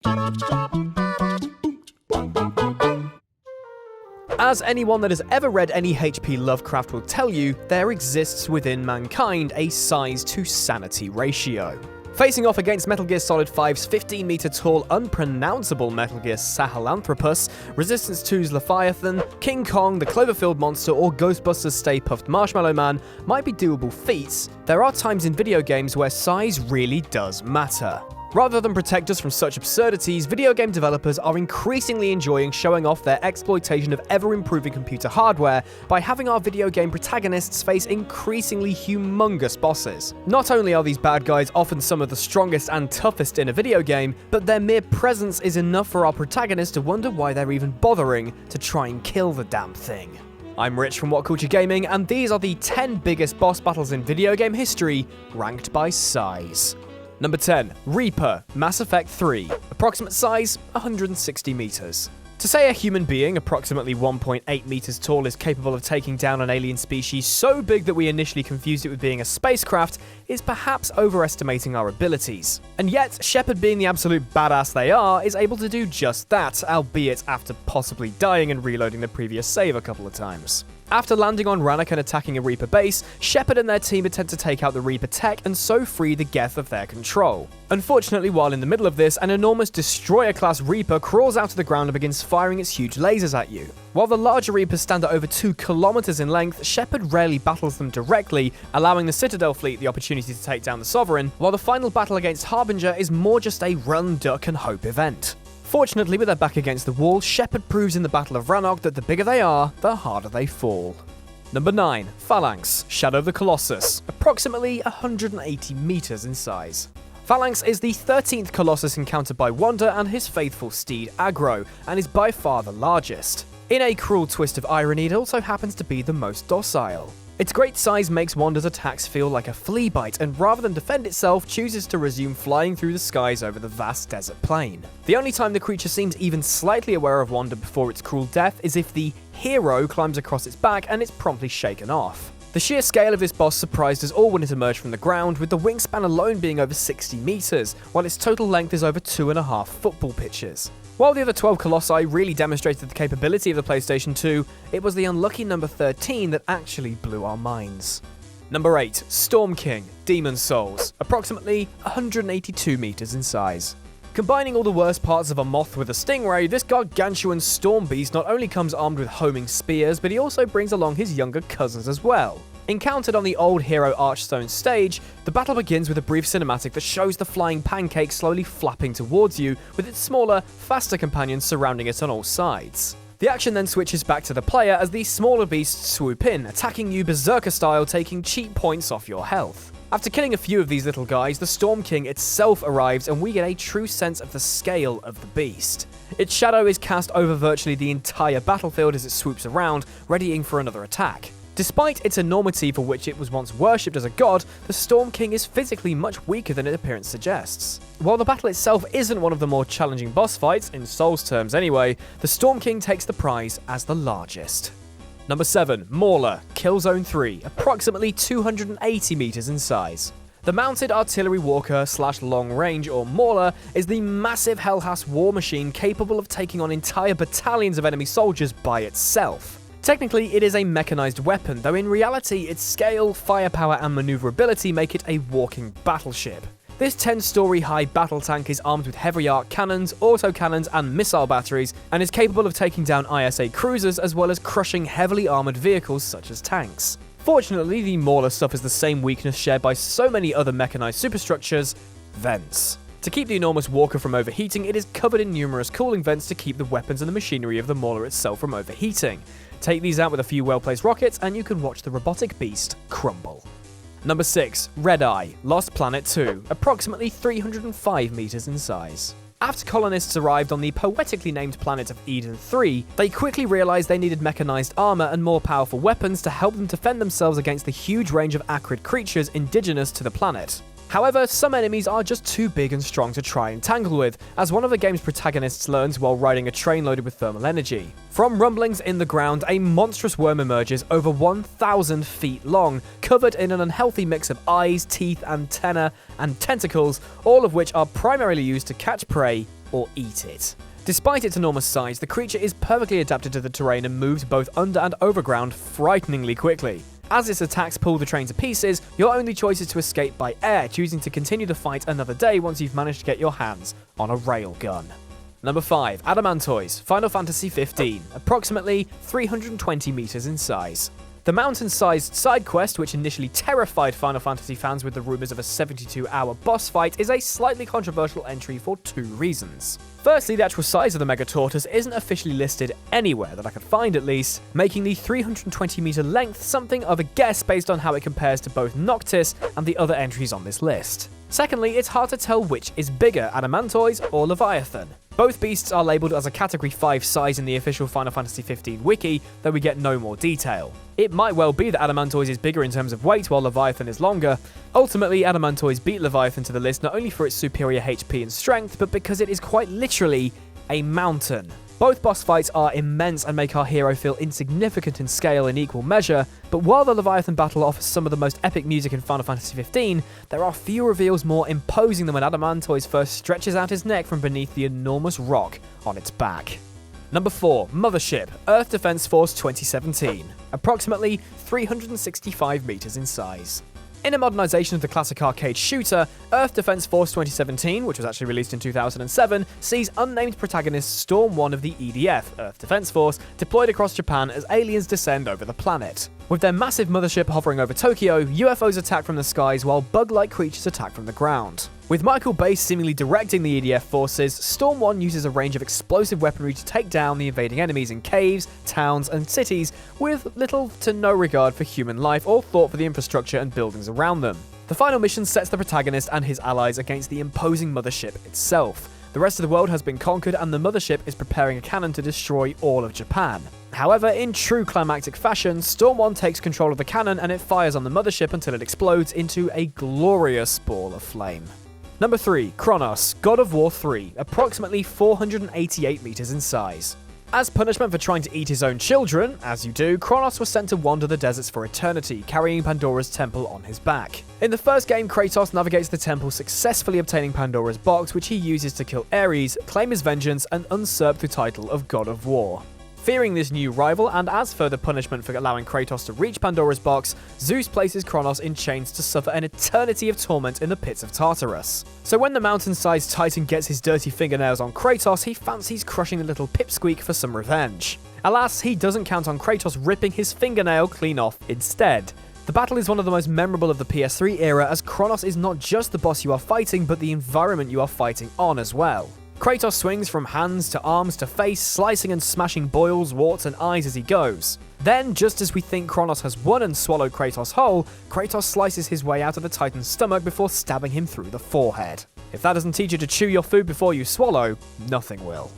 As anyone that has ever read any H.P. Lovecraft will tell you, there exists within mankind a size to sanity ratio. Facing off against Metal Gear Solid 5's 15-meter tall, unpronounceable Metal Gear Sahelanthropus, Resistance 2's Leviathan, King Kong, the Cloverfield Monster, or Ghostbusters' Stay Puft Marshmallow Man might be doable feats, there are times in video games where size really does matter. Rather than protect us from such absurdities, video game developers are increasingly enjoying showing off their exploitation of ever-improving computer hardware by having our video game protagonists face increasingly humongous bosses. Not only are these bad guys often some of the strongest and toughest in a video game, but their mere presence is enough for our protagonists to wonder why they're even bothering to try and kill the damn thing. I'm Rich from WhatCulture Gaming, and these are the 10 biggest boss battles in video game history, ranked by size. Number 10. Reaper, Mass Effect 3. Approximate size, 160 meters. To say a human being approximately 1.8 meters tall is capable of taking down an alien species so big that we initially confused it with being a spacecraft is perhaps overestimating our abilities. And yet, Shepard, being the absolute badass they are, is able to do just that, albeit after possibly dying and reloading the previous save a couple of times. After landing on Rannoch and attacking a Reaper base, Shepard and their team attempt to take out the Reaper tech and so free the Geth of their control. Unfortunately, while in the middle of this, an enormous Destroyer-class Reaper crawls out of the ground and begins firing its huge lasers at you. While the larger Reapers stand at over 2 kilometers in length, Shepard rarely battles them directly, allowing the Citadel fleet the opportunity to take down the Sovereign, while the final battle against Harbinger is more just a run, duck, and hope event. Fortunately, with their back against the wall, Shepard proves in the Battle of Rannoch that the bigger they are, the harder they fall. Number 9. PHALANX, Shadow of the Colossus, approximately 180 meters in size. PHALANX is the 13th Colossus encountered by Wanda and his faithful steed Agro, and is by far the largest. In a cruel twist of irony, it also happens to be the most docile. Its great size makes Wanda's attacks feel like a flea bite, and rather than defend itself, chooses to resume flying through the skies over the vast desert plain. The only time the creature seems even slightly aware of Wanda before its cruel death is if the hero climbs across its back and it's promptly shaken off. The sheer scale of this boss surprised us all when it emerged from the ground, with the wingspan alone being over 60 meters, while its total length is over 2.5 football pitches. While the other 12 Colossi really demonstrated the capability of the PlayStation 2, it was the unlucky number 13 that actually blew our minds. Number 8. Storm King, Demon Souls, approximately 182 meters in size. Combining all the worst parts of a moth with a stingray, this gargantuan storm beast not only comes armed with homing spears, but he also brings along his younger cousins as well. Encountered on the old Hero Archstone stage, the battle begins with a brief cinematic that shows the flying pancake slowly flapping towards you, with its smaller, faster companions surrounding it on all sides. The action then switches back to the player as these smaller beasts swoop in, attacking you berserker style, taking cheap points off your health. After killing a few of these little guys, the Storm King itself arrives and we get a true sense of the scale of the beast. Its shadow is cast over virtually the entire battlefield as it swoops around, readying for another attack. Despite its enormity for which it was once worshipped as a god, the Storm King is physically much weaker than its appearance suggests. While the battle itself isn't one of the more challenging boss fights, in Souls terms anyway, the Storm King takes the prize as the largest. Number 7. MAWLR, KILLZONE 3, approximately 280 meters in size. The Mounted Artillery Walker / Long Range, or MAWLR, is the massive Hellhouse war machine capable of taking on entire battalions of enemy soldiers by itself. Technically, it is a mechanized weapon, though in reality, its scale, firepower, and maneuverability make it a walking battleship. This 10-story high battle tank is armed with heavy arc cannons, autocannons, and missile batteries, and is capable of taking down ISA cruisers as well as crushing heavily armored vehicles such as tanks. Fortunately, the MAWLR suffers the same weakness shared by so many other mechanized superstructures: vents. To keep the enormous walker from overheating, it is covered in numerous cooling vents to keep the weapons and the machinery of the MAWLR itself from overheating. Take these out with a few well-placed rockets and you can watch the robotic beast crumble. Number 6. Red Eye, Lost Planet 2, approximately 305 meters in size. After colonists arrived on the poetically named planet of Eden 3, they quickly realized they needed mechanized armor and more powerful weapons to help them defend themselves against the huge range of acrid creatures indigenous to the planet. However, some enemies are just too big and strong to try and tangle with, as one of the game's protagonists learns while riding a train loaded with thermal energy. From rumblings in the ground, a monstrous worm emerges over 1,000 feet long, covered in an unhealthy mix of eyes, teeth, antennae, and tentacles, all of which are primarily used to catch prey or eat it. Despite its enormous size, the creature is perfectly adapted to the terrain and moves both under and overground frighteningly quickly. As its attacks pull the train to pieces, your only choice is to escape by air, choosing to continue the fight another day once you've managed to get your hands on a railgun. Number 5. ADAMANTOISE, Final Fantasy XV, approximately 320 meters in size. The mountain-sized side quest, which initially terrified Final Fantasy fans with the rumors of a 72-hour boss fight, is a slightly controversial entry for 2 reasons. Firstly, the actual size of the Mega Tortoise isn't officially listed anywhere that I could find at least, making the 320-meter length something of a guess based on how it compares to both Noctis and the other entries on this list. Secondly, it's hard to tell which is bigger, Adamantoise or Leviathan. Both beasts are labelled as a Category 5 size in the official Final Fantasy XV wiki, though we get no more detail. It might well be that Adamantoise is bigger in terms of weight while Leviathan is longer. Ultimately, Adamantoise beat Leviathan to the list not only for its superior HP and strength, but because it is quite literally a mountain. Both boss fights are immense and make our hero feel insignificant in scale in equal measure, but while the Leviathan battle offers some of the most epic music in Final Fantasy XV, there are few reveals more imposing than when Adamantoise first stretches out his neck from beneath the enormous rock on its back. Number 4. Mothership, Earth Defense Force 2017, approximately 365 meters in size. In a modernization of the classic arcade shooter, Earth Defense Force 2017, which was actually released in 2007, sees unnamed protagonist Storm 1 of the EDF, Earth Defense Force, deployed across Japan as aliens descend over the planet. With their massive mothership hovering over Tokyo, UFOs attack from the skies while bug-like creatures attack from the ground. With Michael Bay seemingly directing the EDF forces, Storm 1 uses a range of explosive weaponry to take down the invading enemies in caves, towns, and cities, with little to no regard for human life or thought for the infrastructure and buildings around them. The final mission sets the protagonist and his allies against the imposing mothership itself. The rest of the world has been conquered and the mothership is preparing a cannon to destroy all of Japan. However, in true climactic fashion, Storm 1 takes control of the cannon and it fires on the mothership until it explodes into a glorious ball of flame. Number 3. CRONOS, God of War 3, approximately 488 meters in size. As punishment for trying to eat his own children, as you do, CRONOS was sent to wander the deserts for eternity, carrying Pandora's temple on his back. In the first game, Kratos navigates the temple, successfully obtaining Pandora's box, which he uses to kill Ares, claim his vengeance, and usurp the title of God of War. Fearing this new rival, and as further punishment for allowing Kratos to reach Pandora's box, Zeus places Cronos in chains to suffer an eternity of torment in the pits of Tartarus. So when the mountain-sized titan gets his dirty fingernails on Kratos, he fancies crushing the little pipsqueak for some revenge. Alas, he doesn't count on Kratos ripping his fingernail clean off instead. The battle is one of the most memorable of the PS3 era, as Cronos is not just the boss you are fighting, but the environment you are fighting on as well. Kratos swings from hands to arms to face, slicing and smashing boils, warts, and eyes as he goes. Then, just as we think Cronos has won and swallowed Kratos whole, Kratos slices his way out of the Titan's stomach before stabbing him through the forehead. If that doesn't teach you to chew your food before you swallow, nothing will.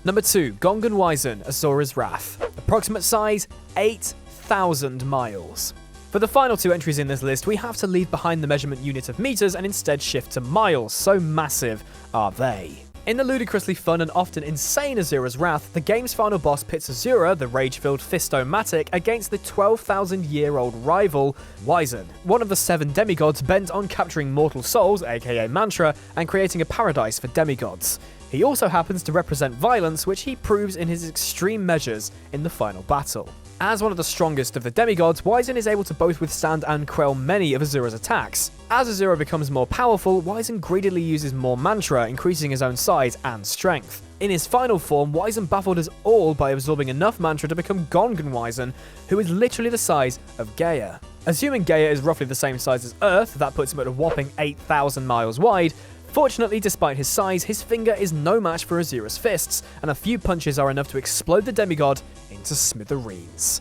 Number 2. GONGEN WYZEN, ASURA'S Wrath. Approximate size, 8,000 miles. For the final 2 entries in this list, we have to leave behind the measurement unit of meters and instead shift to miles, so massive are they. In the ludicrously fun and often insane ASURA'S Wrath, the game's final boss pits Asura, the rage-filled Fisto-matic, against the 12,000-year-old rival, WYZEN, one of the 7 demigods bent on capturing mortal souls, aka Mantra, and creating a paradise for demigods. He also happens to represent violence, which he proves in his extreme measures in the final battle. As one of the strongest of the demigods, WYZEN is able to both withstand and quell many of Asura's attacks. As Asura becomes more powerful, WYZEN greedily uses more Mantra, increasing his own size and strength. In his final form, WYZEN baffled us all by absorbing enough Mantra to become GONGEN WYZEN, who is literally the size of Gaia. Assuming Gaia is roughly the same size as Earth, that puts him at a whopping 8,000 miles wide. Fortunately, despite his size, his finger is no match for Asura's fists, and a few punches are enough to explode the demigod into smithereens.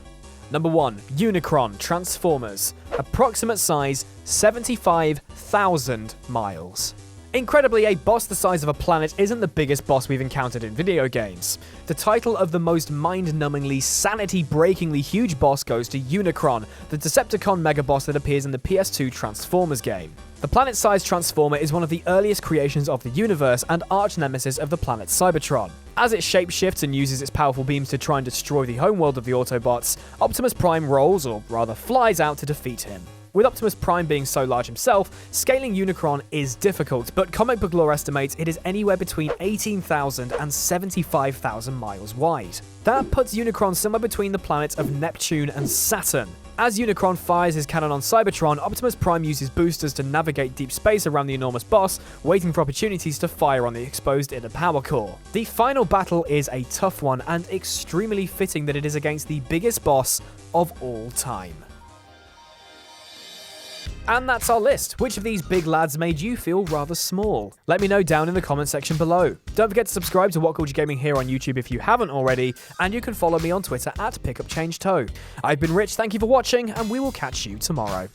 Number 1. UNICRON Transformers. Approximate size, 75,000 miles. Incredibly, a boss the size of a planet isn't the biggest boss we've encountered in video games. The title of the most mind-numbingly, sanity-breakingly huge boss goes to UNICRON, the Decepticon mega-boss that appears in the PS2 Transformers game. The planet-sized Transformer is one of the earliest creations of the universe and arch-nemesis of the planet Cybertron. As it shapeshifts and uses its powerful beams to try and destroy the homeworld of the Autobots, Optimus Prime rolls, or rather flies out to defeat him. With Optimus Prime being so large himself, scaling Unicron is difficult, but comic book lore estimates it is anywhere between 18,000 and 75,000 miles wide. That puts Unicron somewhere between the planets of Neptune and Saturn. As Unicron fires his cannon on Cybertron, Optimus Prime uses boosters to navigate deep space around the enormous boss, waiting for opportunities to fire on the exposed inner power core. The final battle is a tough one, and extremely fitting that it is against the biggest boss of all time. And that's our list. Which of these big lads made you feel rather small? Let me know down in the comment section below. Don't forget to subscribe to WhatCulture Gaming here on YouTube if you haven't already, and you can follow me on Twitter at PickupChangeToe. I've been Rich, thank you for watching, and we will catch you tomorrow.